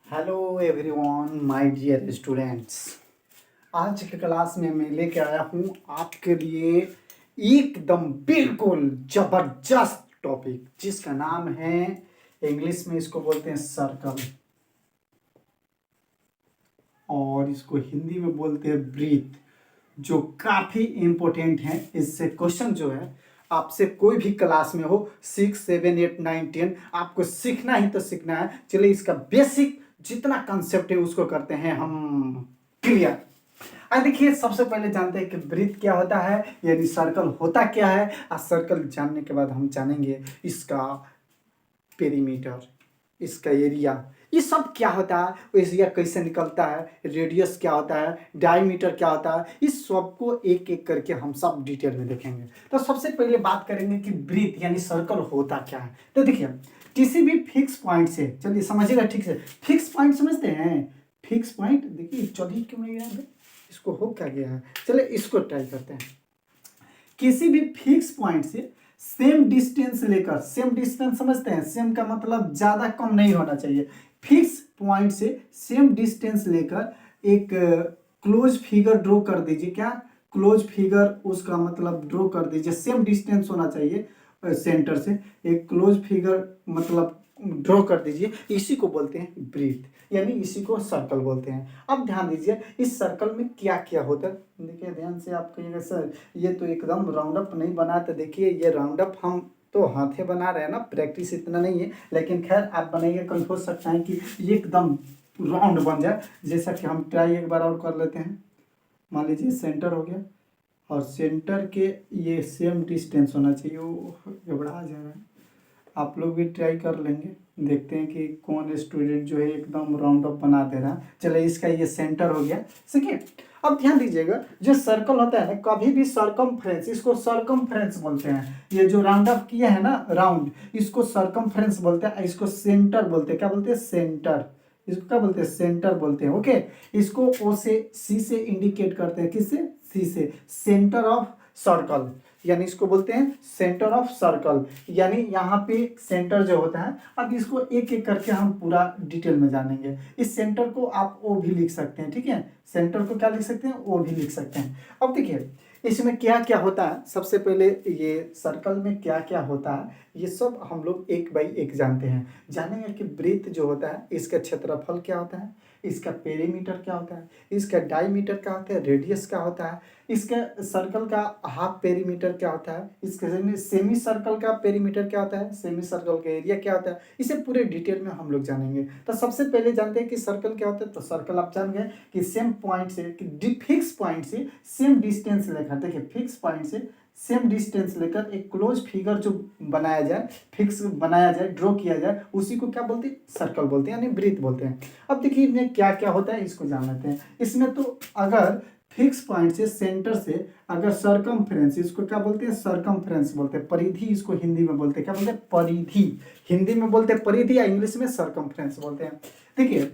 Hello everyone my dear students. आज की class में मैं लेके आया हूँ आपके लिए एकदम बिल्कुल जबरदस्त टॉपिक जिसका नाम है, इंग्लिश में इसको बोलते हैं सर्कल और इसको हिंदी में बोलते हैं ब्रीथ, जो काफ़ी इम्पोर्टेंट है। इससे क्वेश्चन जो है आपसे कोई भी क्लास में हो 6, 7, 8, 9, 10 आपको सीखना ही तो सीखना है। चलिए इसका बेसिक जितना कंसेप्ट है उसको करते हैं हम क्लियर। आज देखिए, सबसे पहले जानते हैं कि ब्रीथ क्या होता है, यानी सर्कल होता क्या है। और सर्कल जानने के बाद हम जानेंगे इसका पेरीमीटर, इसका एरिया, ये सब क्या होता है, एरिया कैसे निकलता है, रेडियस क्या होता है, डायमीटर क्या होता है, इस सब को एक एक करके हम सब डिटेल में देखेंगे। तो सबसे पहले बात करेंगे कि ब्रीथ यानी सर्कल होता क्या है। तो देखिए, किसी भी फिक्स पॉइंट से, चलिए समझिएगा ठीक से, फिक्स पॉइंट समझते हैं। फिक्स पॉइंट देखिए, चलिए क्यों नहीं याद है, इसको हो क्या गया है, चलिए इसको ट्राई करते हैं। किसी भी फिक्स पॉइंट से सेम डिस्टेंस लेकर, सेम डिस्टेंस समझते हैं, सेम का मतलब ज्यादा कम नहीं होना चाहिए। फिक्स पॉइंट से सेम डिस्टेंस लेकर एक क्लोज फिगर ड्रॉ कर दीजिए। क्या क्लोज फिगर, उसका मतलब ड्रॉ कर दीजिए, सेम डिस्टेंस होना चाहिए सेंटर से। एक क्लोज फिगर मतलब ड्रॉ कर दीजिए, इसी को बोलते हैं ब्रीथ, यानी इसी को सर्कल बोलते हैं। अब ध्यान दीजिए इस सर्कल में क्या क्या होता है। देखिए ध्यान से, आप कहिएगा सर ये तो एकदम राउंड अप नहीं बना, तो देखिए ये राउंड अप हम तो हाथे बना रहे हैं ना, प्रैक्टिस इतना नहीं है, लेकिन खैर आप बनाइए, कल हो सकता है कि ये एकदम राउंड बन जाए। जैसा कि हम ट्राई एक बार और कर लेते हैं। मान लीजिए सेंटर हो गया और सेंटर के ये सेम डिस्टेंस होना चाहिए। वो गड़बड़ा जा रहा है, आप लोग भी ट्राई कर लेंगे, देखते हैं कि कौन स्टूडेंट जो है एकदम राउंड अप बना दे रहा है। चलिए इसका ये सेंटर हो गया, ठीक है। अब ध्यान दीजिएगा, जो सर्कल होता है ना, कभी भी सर्कमफ्रेंस, इसको सर्कमफ्रेंस बोलते हैं। ये जो राउंड अप किया है ना राउंड, इसको सर्कमफ्रेंस बोलते हैं। इसको सेंटर बोलते हैं। क्या बोलते हैं? सेंटर। इसको क्या बोलते हैं? सेंटर बोलते हैं। ओके, इसको ओ से सी से इंडिकेट करते हैं। किससे? सी से। सेंटर ऑफ सर्कल, यानी इसको बोलते हैं सेंटर ऑफ सर्कल, यानी यहाँ पे सेंटर जो होता है। अब इसको एक एक करके हम पूरा डिटेल में जानेंगे। इस सेंटर को आप ओ भी लिख सकते हैं, ठीक है। सेंटर को क्या लिख सकते हैं? ओ भी लिख सकते हैं। अब देखिए इसमें क्या क्या होता है। सबसे पहले ये सर्कल में क्या क्या होता है, ये सब हम लोग एक बाई एक जानते हैं। जानेंगे कि ब्रीथ जो होता है इसका क्षेत्रफल क्या होता है, इसका पेरीमीटर क्या होता है, इसका डायमीटर क्या होता है, रेडियस क्या होता है, इसका सर्कल का हाफ पेरीमीटर क्या होता है, इसके सेमी सर्कल का पेरीमीटर क्या होता है, सेमी सर्कल का एरिया क्या होता है, इसे पूरे डिटेल में हम लोग जानेंगे। तो सबसे पहले जानते हैं कि सर्कल क्या होता है। तो सर्कल आप जान गए कि सेम पॉइंट से, कि फिक्स पॉइंट से सेम डिस्टेंस लेकर, देखिए फिक्स पॉइंट से सेम डिस्टेंस लेकर एक क्लोज फिगर जो बनाया जाए, फिक्स बनाया जाए, ड्रॉ किया जाए, उसी को क्या बोलते हैं? सर्कल बोलते हैं, यानी ब्रीथ बोलते हैं। अब देखिए इनमें क्या क्या होता है, इसको जान लेते हैं। इसमें तो अगर फिक्स पॉइंट से, सेंटर से अगर सरकमफ्रेंस, इसको क्या बोलते हैं? सरकमफ्रेंस बोलते हैं। परिधि इसको हिंदी में बोलते हैं। क्या बोलते हैं? परिधि। हिंदी में बोलते हैं परिधि या इंग्लिश में सरकमफ्रेंस बोलते हैं। देखिए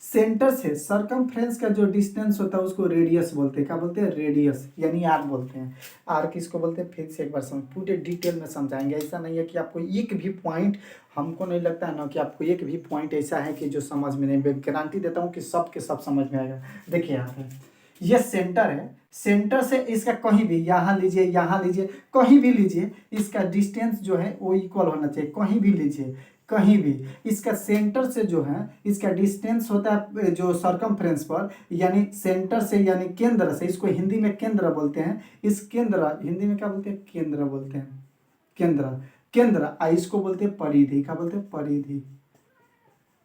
सेंटर से सरकमफ्रेंस का जो डिस्टेंस होता है उसको रेडियस बोलते हैं। क्या बोलते हैं? रेडियस, यानी आर बोलते हैं। आर किसको बोलते हैं? फिर से एक बार समझ, पूरे डिटेल में समझाएंगे। ऐसा नहीं है कि आपको एक भी पॉइंट, हमको नहीं लगता है ना कि आपको एक भी पॉइंट ऐसा है कि जो समझ में नहीं, गारंटी देता हूँ कि सब के सब समझ में आएगा। देखिए यहाँ पे ये सेंटर है, सेंटर से इसका कहीं भी, यहाँ लीजिए, यहाँ लीजिए, कहीं भी लीजिए, इसका डिस्टेंस जो है वो इक्वल होना चाहिए। कहीं भी लीजिए, कहीं भी इसका सेंटर से जो है इसका डिस्टेंस होता है जो सरकमफ्रेंस पर, यानी सेंटर से यानी केंद्र से, इसको हिंदी में केंद्र बोलते हैं। इस केंद्र, हिंदी में क्या बोलते हैं? केंद्र बोलते हैं। केंद्र, केंद्र इसको बोलते हैं परिधि। क्या बोलते हैं? परिधि।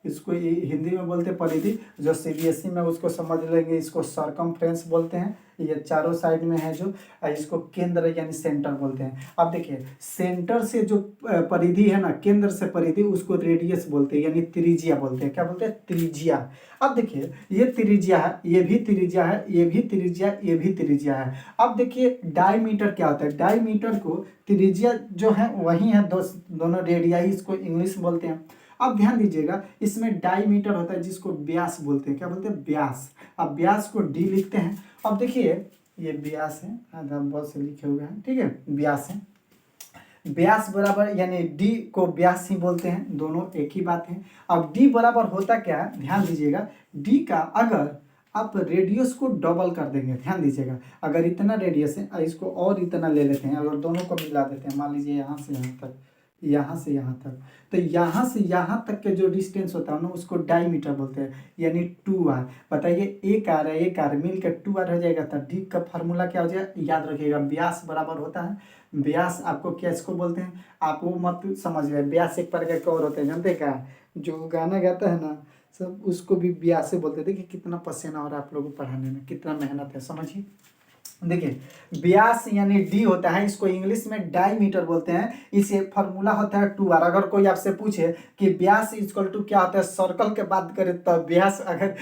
इसको हिंदी में बोलते हैं परिधि। जो सीबीएसई में उसको समझ लेंगे, इसको सरकमफ्रेंस बोलते हैं। ये चारों साइड में है जो, इसको केंद्र यानी सेंटर बोलते हैं। अब देखिए सेंटर से जो परिधि है ना, केंद्र से परिधि, उसको रेडियस बोलते हैं, यानी त्रिज्या बोलते हैं। क्या बोलते हैं? त्रिज्या। अब देखिए ये त्रिज्या है, ये भी त्रिज्या है, ये भी त्रिज्या, ये भी त्रिज्या है। अब देखिए डायमीटर क्या होता है? डायमीटर को, त्रिज्या जो है वही है, दोनों रेडियाई, इसको इंग्लिश बोलते हैं। अब ध्यान दीजिएगा इसमें डायमीटर होता है जिसको व्यास बोलते हैं। क्या बोलते हैं? व्यास। अब व्यास को डी लिखते हैं। अब देखिए ये व्यास है, आधा बहुत से लिखे हुए हैं, ठीक है, व्यास है। व्यास बराबर यानी डी को व्यास ही बोलते हैं, दोनों एक ही बात है। अब डी बराबर होता क्या है, ध्यान दीजिएगा, डी का अगर आप रेडियस को डबल कर देंगे, ध्यान दीजिएगा, अगर इतना रेडियस है इसको और इतना ले लेते हैं, अगर दोनों को मिला देते हैं, मान लीजिए यहाँ से यहाँ तक, यहाँ से यहाँ तक, तो यहाँ से यहाँ तक के जो डिस्टेंस होता है ना उसको डायमीटर बोलते हैं, यानी 2r। बताइए एक आर है, एक आर मिल के 2r हो जाएगा, तो डी का फार्मूला क्या हो जाएगा, याद रखिएगा, व्यास बराबर होता है, व्यास आपको क्या इसको बोलते हैं, आप वो मत समझ रहे, व्यास एक प्रकार के और होते हैं, जानते क्या, जो गाना गाता है ना सब उसको भी व्यास से बोलते थे। कि कितना पसीना हो रहा है आप लोगों को पढ़ाने में, कितना मेहनत है, समझिए। देखिए व्यास यानी डी होता है, इसको इंग्लिश में डायमीटर बोलते हैं, इसे फॉर्मूला होता है 2r। अगर कोई आपसे पूछे कि व्यास इक्वल टू क्या होता है, सर्कल के बात करें तो व्यास, अगर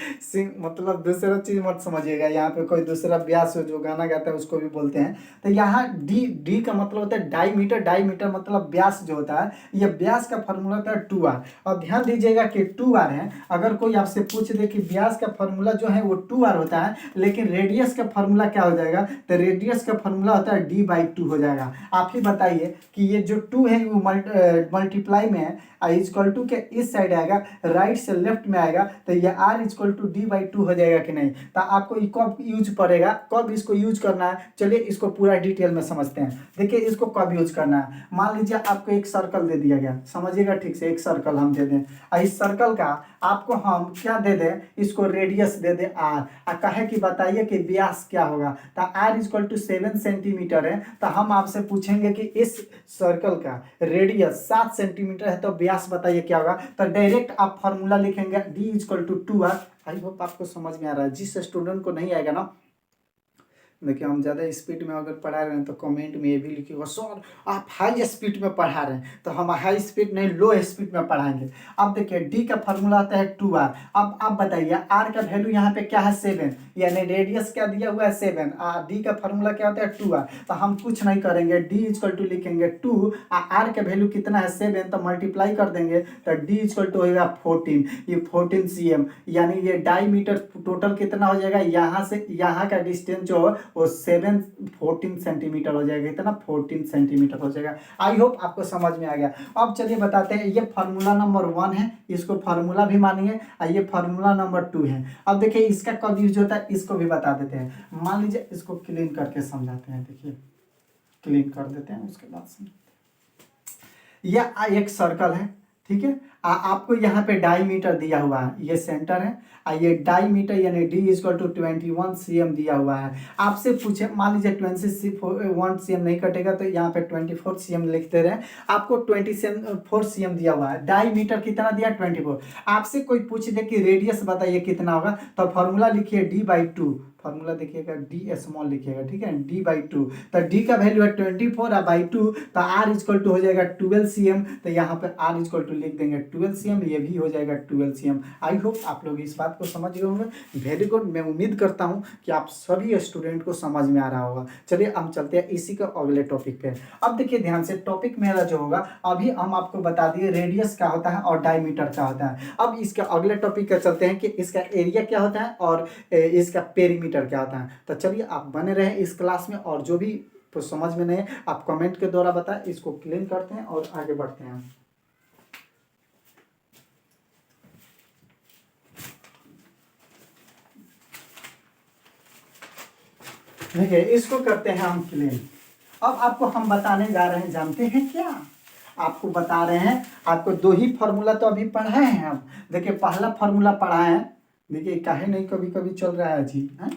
मतलब दूसरा चीज मत समझिएगा, यहाँ पे कोई दूसरा व्यास हो जो गाना गाता है उसको भी बोलते हैं, तो यहाँ डी का मतलब होता है डायमीटर, डायमीटर मतलब व्यास जो होता है, ये व्यास का फॉर्मूला होता है 2r। और ध्यान दीजिएगा कि 2r है, अगर कोई आपसे पूछ दे कि व्यास का फॉर्मूला जो है वो 2r होता है, लेकिन रेडियस का फॉर्मूला क्या हो जाएगा, तो रेडियस का फॉर्मूला होता है d/2 हो जाएगा। आप ही बताइए कि ये जो 2 है वो मल्टीप्लाई में है, इक्वल टू के इस साइड आएगा, राइट से लेफ्ट में आएगा, तो ये r इक्वल टू d/2 हो जाएगा कि नहीं। तो आपको कब यूज पड़ेगा, कब इसको यूज करना है, चलिए इसको पूरा डिटेल में समझते हैं। देखिए इसको कब यूज करना है, मान लीजिए आपको एक सर्कल दे दिया गया, समझिएगा ठीक से, एक सर्कल हम दे दें, इस सर्कल का आपको हम क्या दे दें, इसको रेडियस दे दें r, कहे कि बताइए कि व्यास क्या होगा, तो r इक्वल टू 7 सेंटीमीटर है, तो हम आपसे पूछेंगे कि इस सर्कल का रेडियस 7 सेंटीमीटर है, तो व्यास बताइए क्या होगा, तो डायरेक्ट आप फॉर्मूला लिखेंगे d equal to 2r। I hope आपको समझ में आ रहा है, जिस स्टूडेंट को नहीं आएगा ना, देखिए हम ज़्यादा स्पीड में अगर पढ़ा रहे हैं तो कमेंट में ये भी लिखिएगा सर आप हाई स्पीड में पढ़ा रहे हैं, तो हम हाई स्पीड नहीं लो स्पीड में पढ़ाएंगे। अब देखिए डी का फॉर्मूला आता है 2r। अब आप बताइए आर का वैल्यू यहाँ पे क्या है 7, यानी रेडियस क्या दिया हुआ है 7, डी का फॉर्मूला क्या होता है 2r, तो हम कुछ नहीं करेंगे, डी इक्वल टू लिखेंगे 2, आर का वैल्यू कितना है 7, तो मल्टीप्लाई कर देंगे, तो डी इक्वल टू होगा 14, ये 14 cm, यानी ये डायमीटर टोटल कितना हो जाएगा, यहाँ से यहाँ का डिस्टेंस जो वो 14 सेंटीमीटर हो जाएगा, इतना 14 सेंटीमीटर हो जाएगा। आई होप आपको समझ में आ गया। अब चलिए बताते हैं, ये फार्मूला नंबर 1 है, इसको फार्मूला भी मानिए, और ये फार्मूला नंबर 2 है। अब देखिए इसका कब यूज होता है इसको भी बता देते हैं, मान लीजिए इसको क्लीन करके समझाते हैं। देखिए क्लीन कर देते हैं उसके बाद समझाते हैं। यह एक सर्कल है, ठीक है, आपको यहाँ पे डायमीटर दिया हुआ है, ये सेंटर है, ये डायमीटर यानी d इक्वल टू 21 cm दिया हुआ है। आपसे पूछे मान लीजिए 21 cm नहीं कटेगा तो यहाँ पे 24 cm लिखते रहे, आपको 24 cm दिया हुआ है, डायमीटर कितना दिया 24। आपसे कोई पूछ दे कि रेडियस बताइए कितना होगा, तो फॉर्मूला लिखिए d/2, फॉर्मूला देखिएगा डी स्मॉल लिखिएगा, ठीक है, d/2, तो d का वैल्यू है 24 और बाई 2, तो r इक्वल टू हो जाएगा 12 cm, तो यहाँ पे r इक्वल टू लिख देंगे 12 cm, ये भी हो जाएगा 12 cm। आई होप आप लोग इस बात को समझ गए होंगे, वेरी गुड। मैं उम्मीद करता हूँ कि आप सभी स्टूडेंट को समझ में आ रहा होगा। चलिए हम चलते हैं इसी का अगले टॉपिक पे। अब देखिए ध्यान से, टॉपिक मेरा जो होगा अभी हम आपको बता दिए रेडियस क्या होता है और डायमीटर क्या होता है। अब इसका अगले टॉपिक का चलते हैं कि इसका एरिया क्या होता है और इसका पेरीमीटर क्या होता है। तो चलिए आप बने रहे इस क्लास में, और जो भी तो समझ में नहीं आप कमेंट के द्वारा बताएं, इसको क्लीन करते हैं और आगे बढ़ते हैं। देखिए इसको करते हैं हम क्लीन। अब आपको हम बताने जा रहे हैं, जानते हैं क्या आपको बता रहे हैं, आपको 2 ही फॉर्मूला तो अभी पढ़ाए हैं हम। देखिए पहला फॉर्मूला पढ़ाए हैं, देखिए काहे नहीं कभी कभी चल रहा है जी, है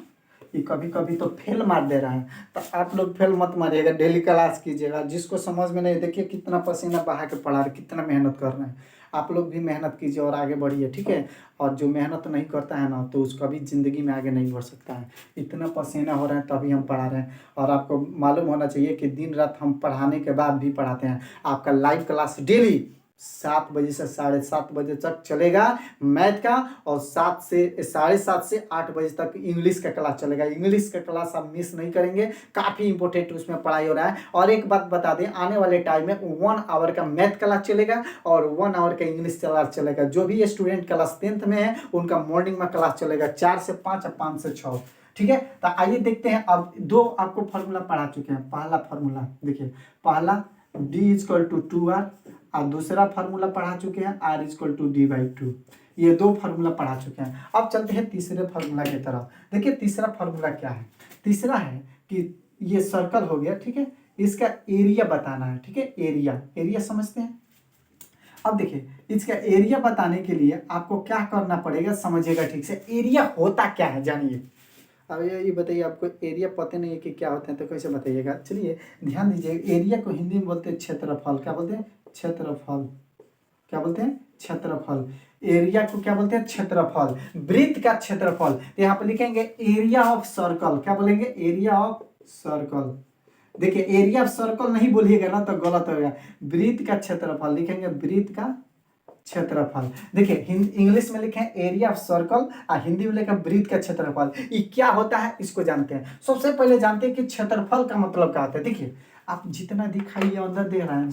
ये कभी कभी तो फेल मार दे रहा है, तो आप लोग फेल मत मारिएगा, डेली क्लास कीजिएगा। जिसको समझ में नहीं, देखिए कितना पसीना बहा के पढ़ा रहे, कितना मेहनत कर रहे हैं। आप लोग भी मेहनत कीजिए और आगे बढ़िए, ठीक है। और जो मेहनत नहीं करता है ना तो उसका भी ज़िंदगी में आगे नहीं बढ़ सकता है। इतना पसीना हो रहा है तभी हम पढ़ा रहे हैं, और आपको मालूम होना चाहिए कि दिन रात हम पढ़ाने के बाद भी पढ़ाते हैं। आपका लाइव क्लास डेली 7 बजे से 7:30 बजे तक चलेगा मैथ का, और 7 से 7:30 से 8 बजे तक इंग्लिश का क्लास चलेगा। इंग्लिश का क्लास आप मिस नहीं करेंगे, काफ़ी इंपॉर्टेंट उसमें पढ़ाई हो रहा है। और एक बात बता दें, आने वाले टाइम में 1 आवर का मैथ क्लास चलेगा और 1 आवर का इंग्लिश क्लास चलेगा। जो भी स्टूडेंट क्लास 10th में है उनका मॉर्निंग में क्लास चलेगा 4 से 5 और 5 से 6, ठीक है। तो आइए देखते हैं, अब 2 आपको फार्मूला पढ़ा चुके हैं। पहला फार्मूला देखिए, पहला डी इजक्वल टू 2r, और दूसरा फार्मूला पढ़ा चुके हैं r इजक्वल टू d/2। ये दो फार्मूला पढ़ा चुके हैं। अब चलते हैं तीसरे फार्मूला की तरफ। देखिए तीसरा फार्मूला क्या है। तीसरा है कि ये सर्कल हो गया, ठीक है, इसका एरिया बताना है, ठीक है, एरिया समझते हैं। अब देखिए इसका एरिया बताने के लिए आपको क्या करना पड़ेगा, समझिएगा ठीक से। एरिया होता क्या है जानिए। अब ये बताइए, आपको एरिया पता नहीं है कि क्या होता है तो कैसे बताइएगा। चलिए ध्यान दीजिए, एरिया को हिंदी में बोलते हैं क्षेत्रफल। क्या बोलते हैं? क्षेत्रफल। क्या बोलते हैं? क्षेत्रफल। एरिया को क्या बोलते हैं? क्षेत्रफल। वृत्त का क्षेत्रफल। तो यहाँ पर लिखेंगे एरिया ऑफ सर्कल। क्या बोलेंगे? Area of circle. देखिए एरिया ऑफ सर्कल नहीं बोलिएगा ना तो गलत होगा। वृत्त का क्षेत्रफल लिखेंगे, वृत्त का क्षेत्रफल। देखिए इंग्लिश में लिखे एरिया ऑफ सर्कल और हिंदी में लिखे वृत्त का क्षेत्रफल। ये क्या होता है इसको जानते हैं। सबसे पहले जानते हैं कि क्षेत्रफल का मतलब क्या होता है। देखिए आप जितना दिखाई अंदर दे रहे हैं,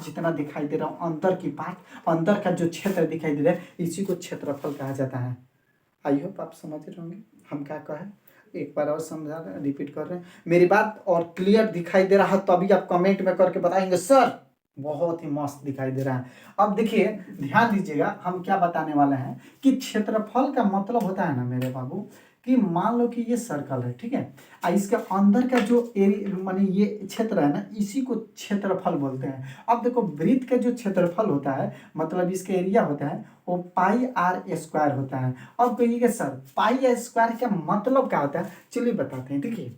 जितना दिखाई दे रहा हूं अंदर की पार्ट, अंदर का जो क्षेत्र दिखाई दे रहा है, इसी को क्षेत्रफल कहा जाता है। आई होप आप समझ रहे होंगे हम क्या कहें। एक बार और समझा रहे हैं, रिपीट कर रहे हैं मेरी बात, और क्लियर दिखाई दे रहा है तो अभी आप कमेंट में करके बताएंगे सर बहुत ही मस्त दिखाई दे रहा है। अब देखिए ध्यान दीजिएगा, हम क्या बताने वाले हैं कि क्षेत्रफल का मतलब होता है ना मेरे बाबू, कि मान लो कि ये सर्कल है, ठीक है, और इसके अंदर का जो एरिया माने ये क्षेत्र है ना, इसी को क्षेत्रफल बोलते हैं। अब देखो वृत्त का जो क्षेत्रफल होता है मतलब इसका एरिया होता है वो पाई आर स्क्वायर होता है। अब कहिएगा सर पाई स्क्वायर का मतलब क्या होता है, चलिए बताते हैं। देखिए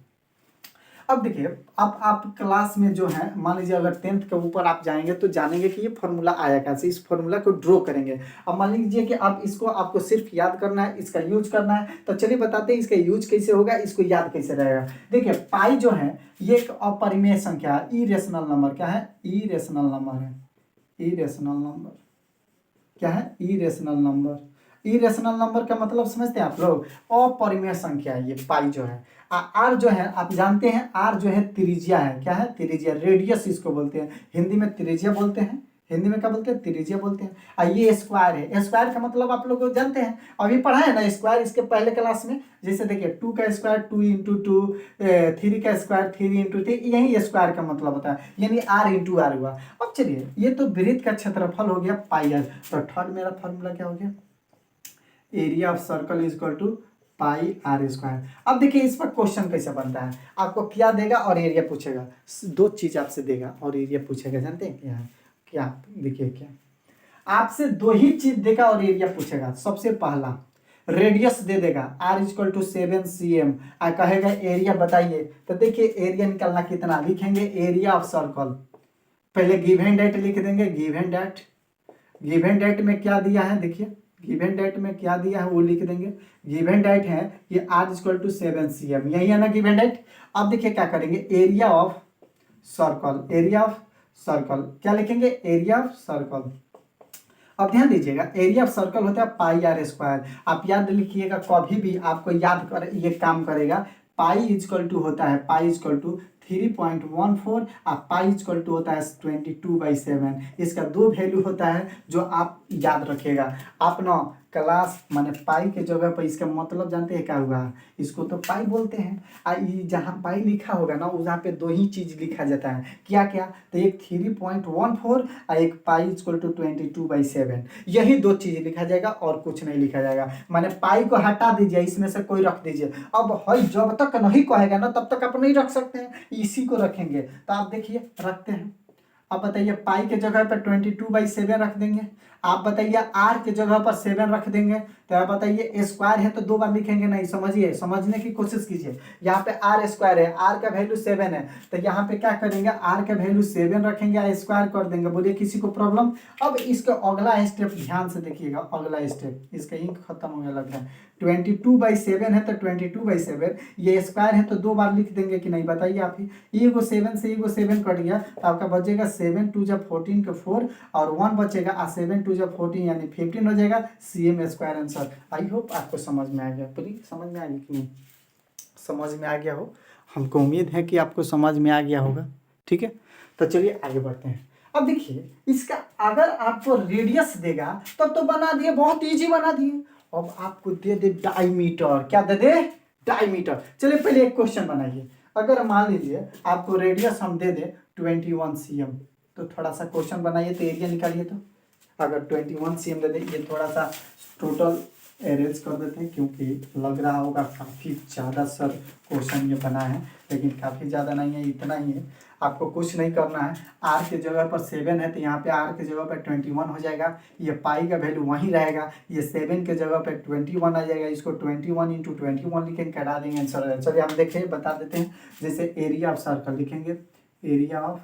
अब देखिए, अब आप क्लास में जो है मान लीजिए अगर 10th के ऊपर आप जाएंगे तो जानेंगे कि ये फॉर्मूला आया कैसे, इस फॉर्मूला को ड्रॉ करेंगे। अब मान लीजिए कि आप इसको आपको सिर्फ याद करना है, इसका यूज करना है, तो चलिए बताते हैं इसका यूज कैसे होगा, इसको याद कैसे रहेगा। देखिए पाई जो है ये एक अपरिमेय संख्या है, इरेशनल नंबर। क्या है? इरेशनल नंबर है। इरेशनल नंबर क्या है? Irrational number. इरेशनल नंबर का मतलब समझते हैं आप लोग? अपरिमेय संख्या है ये पाई जो है। आर जो है आप जानते हैं, आर जो है त्रिज्या है। क्या है? त्रिज्या, रेडियस इसको बोलते हैं। हिंदी में त्रिज्या बोलते हैं। हिंदी में क्या बोलते हैं? त्रिज्या बोलते हैं। और ये स्क्वायर है। स्क्वायर का मतलब आप लोग जानते हैं, अभी पढ़ा है ना स्क्वायर इसके पहले क्लास में। जैसे देखिए 2 का स्क्वायर 2 इंटू 2, 3 का स्क्वायर 3 इंटू 3, यही स्क्वायर का मतलब होता है, यानी आर इंटू आर हुआ। अब चलिए ये तो वृत्त का क्षेत्रफल हो गया पाई आर। तो थर्ड मेरा फॉर्मूला क्या हो गया? Area of circle is equal to pi r square. अब देखिए इस पर क्वेश्चन कैसे बनता है, आपको क्या देगा और एरिया पूछेगा। दो चीज आपसे देगा और एरिया पूछेगा, जानते हैं क्या? क्या देखिए, क्या आपसे दो ही चीज देगा और एरिया पूछेगा। सबसे पहला रेडियस दे देगा r इक्वल टू 7 cm, और कहेगा एरिया बताइए। तो देखिए एरिया निकालना कितना, लिखेंगे एरिया ऑफ सर्कल। पहले गिवन डेट लिख देंगे, गिवन डेट में क्या दिया है, देखिए गिवन डेट में क्या दिया है वो लिख देंगे। गिवन डेट है कि r इक्वल टू 7 cm, यही है ना गिवन डेट। अब देखिए क्या करेंगे, area of circle, area of circle क्या लिखेंगे? Area of circle. अब ध्यान दीजिएगा एरिया ऑफ सर्कल होता है पाई आर स्क्वायर। आप याद लिखिएगा, कभी भी आपको याद कर ये काम करेगा। पाई इजकल टू होता है, पाई इजकल टू 3.14 और पाई इजकल टू होता है 22/7। इसका दो वैल्यू होता है जो आप याद रखिएगा। आप ना क्लास माने पाई के जगह पर इसका मतलब जानते हैं क्या होगा? इसको तो पाई बोलते हैं। ये जहाँ पाई लिखा होगा ना वहाँ पे दो ही चीज लिखा जाता है। क्या क्या? तो एक 3.14 और एक पाई इक्वल टू 22/7, यही दो चीज लिखा जाएगा और कुछ नहीं लिखा जाएगा। माने पाई को हटा दीजिए, इसमें से कोई रख दीजिए। अब हई जब तक नहीं कहेगा ना तब तक आप नहीं रख सकते हैं, इसी को रखेंगे। तो आप देखिए रखते हैं। अब बताइए पाई के जगह पर 22/7 रख देंगे। आप बताइए आर के जगह पर 7 रख देंगे। तो आप बताइए स्क्वायर है तो दो बार लिखेंगे नहीं, समझिए, समझने की कोशिश कीजिए। यहाँ पे आर स्क्वायर है, आर का वैल्यू 7 है, तो यहाँ पे क्या करेंगे, आर का वैल्यू 7 रखेंगे, स्क्वायर कर देंगे। बोलिए किसी को प्रॉब्लम? अब इसका अगला स्टेप ध्यान से देखिएगा, अगला स्टेप इसका इंक खत्म होने लग रहा है। 22/7 है तो 22/7, ये स्क्वायर है तो दो बार लिख देंगे कि नहीं, बताइए आप ही। एगो 7 से एगो 7 कट गया तो आपका बचेगा 7 2 जब 14 के 4 और 1 बचेगा, 7 2 जब 14 यानी 15 हो जाएगा, CM स्क्वायर आंसर। आई होप आपको समझ में आ गया। प्लीज समझ में आ गया कि नहीं? समझ में आ गया हो, हमको उम्मीद है कि आपको समझ में आ गया होगा। ठीक है, तो चलिए आगे बढ़ते हैं। अब देखिए इसका अगर आपको रेडियस देगा तब तो बना दिए, बहुत इजी बना दिए। अब आपको दे दे डायमीटर, क्या दे दे? डायमीटर। चलिए पहले एक क्वेश्चन बनाइए। अगर मान लीजिए आपको रेडियस हम दे दे 21 cm, तो थोड़ा सा क्वेश्चन बनाइए तो एरिया निकालिए। तो अगर 21 cm दे दें, ये थोड़ा सा टोटल अरेंज कर देते हैं क्योंकि लग रहा होगा काफ़ी ज़्यादा सर क्वेश्चन ये बना है, लेकिन काफ़ी ज़्यादा नहीं है, इतना ही है। आपको कुछ नहीं करना है, आर के जगह पर 7 है तो यहाँ पे आर के जगह पर 21 हो जाएगा, ये पाई का वैल्यू वहीं रहेगा, ये 7 के जगह पर 21 आ जाएगा, इसको 21 इंटू 21 लिखेंगे, कटा देंगे आंसर। चलिए हम देखें, बता देते हैं। जैसे एरिया ऑफ सर्कल लिखेंगे, एरिया ऑफ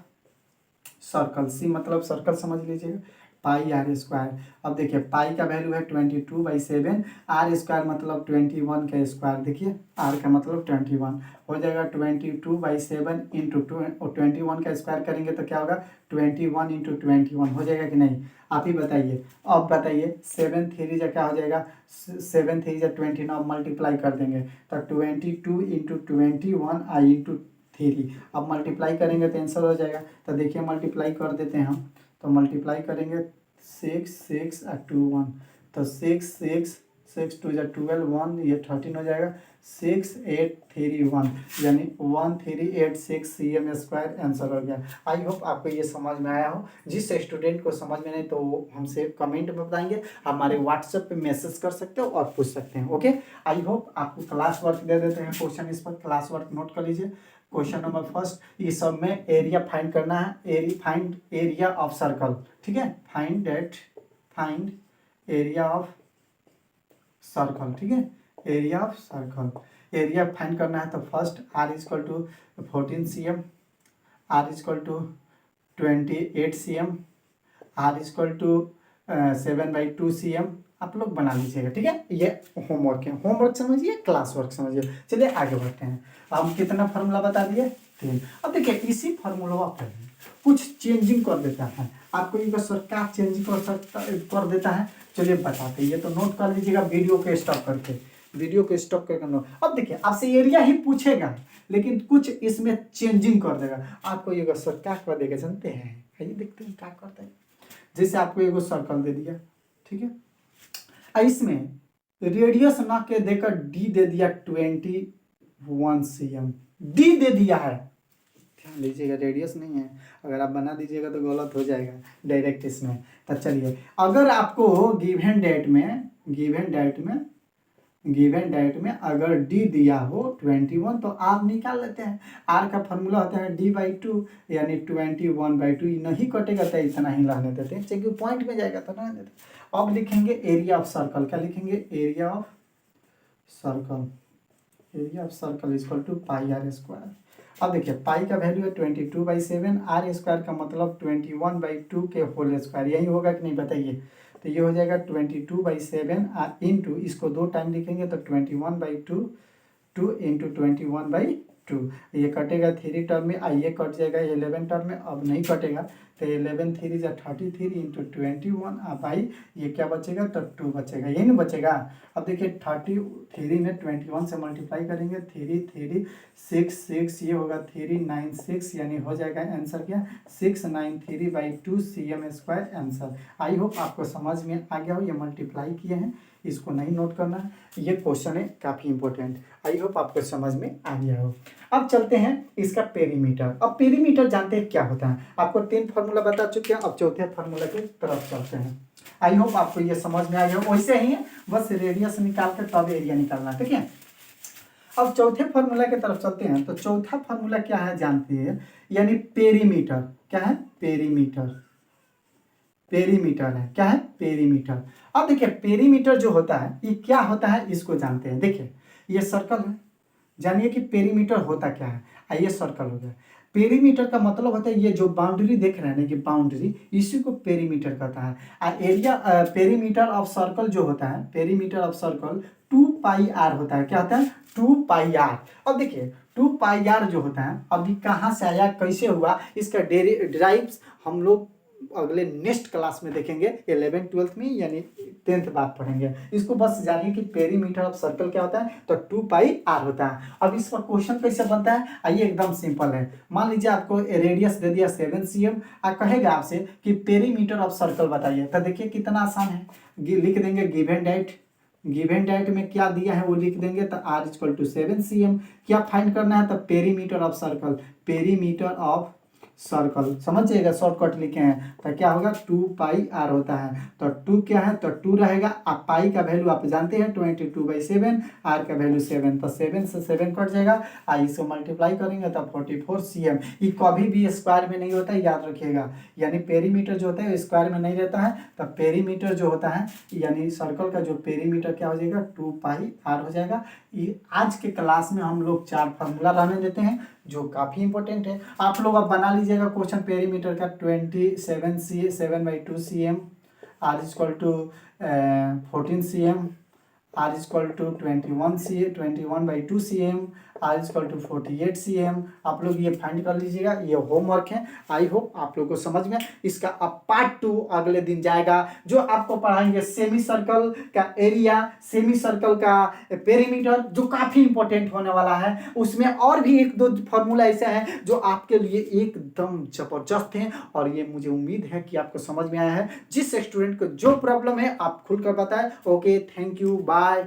सर्कल, सी मतलब सर्कल समझ लीजिएगा, पाई आर स्क्वायर। अब देखिए पाई का वैल्यू है 22/7, आर स्क्वायर मतलब 21 का स्क्वायर, देखिए आर का मतलब 21 हो जाएगा 22/7 इंटू 21 का स्क्वायर करेंगे तो क्या होगा 21 इंटू 21 हो जाएगा कि नहीं, आप ही बताइए। अब बताइए 7 3 जा क्या हो जाएगा, 7 3 जा 29, मल्टीप्लाई कर देंगे तो 22 इंटू 21 आई इंटू 3, अब मल्टीप्लाई करेंगे तो आंसर हो जाएगा। तो देखिए मल्टीप्लाई कर देते हैं हम, तो मल्टीप्लाई करेंगे 6 6 और 2 1, तो 6 6 6 2 12 1, ये 13 हो जाएगा, 6 8 3 1 यानी 1386 cm स्क्वायर आंसर हो गया। आई होप आपको ये समझ में आया हो। जिस स्टूडेंट को समझ में नहीं तो वो हमसे कमेंट में बताएंगे, हमारे व्हाट्सएप पे मैसेज कर सकते हो और पूछ सकते हैं। ओके, आई होप आपको क्लास वर्क दे देते हैं, क्वेश्चन इस पर क्लास वर्क नोट कर लीजिए। क्वेश्चन नंबर फर्स्ट, इस सब में एरिया फाइंड करना है, फाइंड एरिया ऑफ सर्कल, ठीक है, फाइंड एरिया ऑफ सर्कल, ठीक है, area of circle, area find करना है। तो first r equal to 14 cm, r equal to 28 cm, r equal to 7/2 cm, आप लोग बना लीजिएगा, ठीक है। ये होमवर्क है, होमवर्क समझिए, क्लास वर्क समझिए। चलिए आगे बढ़ते हैं। हम कितना फार्मूला बता दिए, 3। अब देखिए इसी फार्मूला पर कुछ चेंजिंग कर देता है, आपको ये सरकार चेंजिंग कर देता है। चलिए बताते हैं, ये तो नोट कर लीजिएगा, वीडियो को स्टॉप करके, वीडियो को स्टॉप करके नोट। अब देखिए आपसे एरिया ही पूछेगा लेकिन कुछ इसमें चेंजिंग कर देगा। आपको ये सर क्या कर देगा जानते हैं, आइए देखते हैं क्या करते हैं। जैसे आपको एक सर्कल दे दिया, ठीक है, इसमें रेडियस ना के देकर डी दे दिया 21 cm, डी दे दिया है, ध्यान लीजिएगा रेडियस नहीं है, अगर आप बना दीजिएगा तो गलत हो जाएगा डायरेक्ट इसमें। तो चलिए अगर आपको गिवन डेट में अगर डी दिया हो 21 तो आप निकाल लेते हैं। आर का फॉर्मूला होता है d/2 यानी 21/2, नहीं कटेगा तो इतना ही रहने देते हैं, क्योंकि पॉइंट में जाएगा तो रहने देते हैं। अब लिखेंगे एरिया ऑफ सर्कल, क्या लिखेंगे, area of circle equal to pi r square. अब देखिए पाई का वैल्यू है 22/7, आर स्क्वायर का मतलब 21/2 के होल स्क्वायर, यही होगा कि नहीं बताइए। तो ये हो जाएगा 22/7 इंटू, इसको 2 टाइम लिखेंगे तो 21/2, 2 इंटू 21/2, ये कटेगा 3 टर्म में, ये कट जाएगा 11 टर्म में, अब नहीं कटेगा तो 11 3 जा 33 इंटू 21 भाई ये क्या बचेगा, तो 2 बचेगा, यही नहीं बचेगा। अब देखिए 33 में 21 से मल्टीप्लाई करेंगे, 3 3 6 6, ये होगा 396 यानी हो जाएगा आंसर क्या, 693/2 cm स्क्वायर आंसर। आई होप आपको समझ में आ गया हो, ये मल्टीप्लाई किए हैं, इसको नहीं नोट करना है, ये क्वेश्चन है काफ़ी इंपॉर्टेंट। आई होप आपको समझ में आ गया हो। अब चलते हैं इसका पेरीमीटर। अब पेरीमीटर जानते हैं क्या होता है, आपको 3 फार्मूला बता चुके हैं, अब चौथे फार्मूला की तरफ चलते हैं। आई होप आपको ये समझ में आ गया हो, वैसे ही है, बस रेडियस निकाल कर तब एरिया निकालना, ठीक है। अब चौथे फार्मूला की तरफ चलते हैं। तो चौथा फार्मूला क्या है जानते हैं, यानी पेरीमीटर, क्या है, पेरीमीटर है, क्या है, पेरीमीटर। अब देखिए पेरीमीटर जो होता है ये क्या होता है इसको जानते हैं। देखिए ये सर्कल है, जानिए कि पेरीमीटर होता क्या है। आइए सर्कल हो गया, पेरीमीटर का मतलब होता है ये जो बाउंड्री देख रहे हैं ना, ये बाउंड्री, इसी को पेरीमीटर कहता है। एरिया पेरीमीटर ऑफ सर्कल जो होता है, पेरीमीटर ऑफ सर्कल 2πr होता है, क्या होता है, 2πr। अब देखिए 2πr जो होता है अभी कहाँ से आया, कैसे हुआ, इसका डिराइव्स हम लोग अगले नेक्स्ट क्लास में देखेंगे, 11th 12th में यानी 10th बात पढ़ेंगे। इसको बस जानिए कि पेरीमीटर ऑफ सर्कल क्या होता है, तो 2πr होता है। अब इसका क्वेश्चन कैसे बनता है, आइए एकदम सिंपल है। मान लीजिए आपको रेडियस दे दिया 7 cm, कहेगा आपसे कि पेरीमीटर ऑफ सर्कल बताइए, तो देखिए कितना आसान है, लिख देंगे गिवन डेट में क्या दिया है वो लिख देंगे, तो r इक्वल टू 7 cm। क्या फाइंड करना है, तो perimeter of circle, perimeter of circle, समझिएगा शॉर्टकट लिखे हैं तो क्या होगा 2πr होता है। तो 2 क्या है, तो 2 रहेगा। अब पाई का वैल्यू आप जानते हैं 22/7, आर का वैल्यू 7, तो 7 से 7 कट जाएगा, आई इसको मल्टीप्लाई करेंगे तो 44 cm। ये कभी भी स्क्वायर में नहीं होता है, याद रखिएगा। यानी पेरीमीटर जो होता है स्क्वायर में नहीं रहता है, तो पेरीमीटर जो होता है यानी सर्कल का जो पेरीमीटर क्या हो जाएगा 2πr हो जाएगा। ये आज के क्लास में हम लोग 4 फार्मूला रहने देते हैं जो काफ़ी इंपॉर्टेंट है। आप लोग अब बना लीजिएगा क्वेश्चन पेरीमीटर का 27 7/2 cm, r equal to 14 cm, r equal to 21/2 cm, r equal to 48 cm। आप लोग ये फाइंड कर लीजिएगा, ये होमवर्क है। आई होप आप लोग को समझ में। इसका अब पार्ट 2 अगले दिन जाएगा, जो आपको पढ़ाएंगे सेमी सर्कल का एरिया, सेमी सर्कल का पेरीमीटर, जो काफ़ी इंपॉर्टेंट होने वाला है। उसमें और भी 1-2 फॉर्मूला ऐसे हैं जो आपके लिए एकदम जबरदस्त हैं, और ये मुझे उम्मीद है कि आपको समझ में आया है। जिस स्टूडेंट को जो प्रॉब्लम है आप खुलकर बताएं। Okay, thank you, bye.